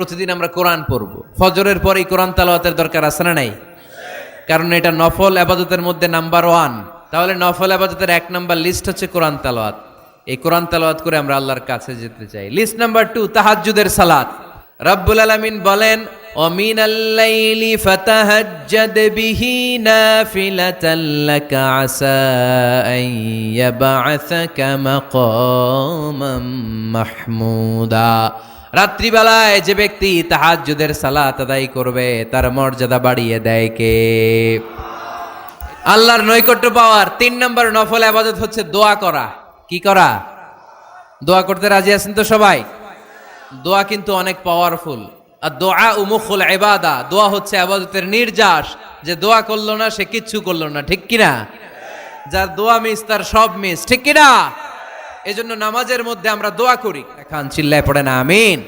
প্রতিদিন আমরা কোরআন পড়ব, ফজরের পরেই কোরআন তেলাওয়াতের দরকার আছে না নাই? কারণ এটা নফল ইবাদতের মধ্যে নাম্বার 1। তাহলে নফল ইবাদতের 1 নাম্বার লিস্ট হচ্ছে কোরআন তেলাওয়াত। এই কোরআন তেলাওয়াত করে আমরা আল্লাহর কাছে যেতে চাই। লিস্ট নাম্বার 2, তাহাজ্জুদের সালাত। রব্বুল আলামিন বলেন, ওয়া মিনাল লাইলি ফাতাহাজ্জাদ বিহি নাফিলাতাল লাকা আসা আন ইয়াবআসাকা মাকামান মাহমুদা। রাত্রিবেলায় যে ব্যক্তি তাহাজ্জুদের সালাত আদায় করবে তার মর্যাদা বাড়িয়ে দেয় কে? আল্লাহর নৈকট্য পাওয়ার 3 নম্বর নফল ইবাদত হচ্ছে দোয়া করা। কি করা? দোয়া করতে রাজি আছেন তো সবাই? দোয়া কিন্তু অনেক পাওয়ারফুল। আর দোয়া মুখুল ইবাদা, দোয়া হচ্ছে ইবাদতের নির্যাস। যে দোয়া করলো না সে কিচ্ছু করলো না, ঠিক কিনা? যার দোয়া মিস তার সব মিস, ঠিক কিনা? এজন্য নামাজের মধ্যে আমরা দোয়া করি। এখন চিল্লায় পড়ে না আমিন।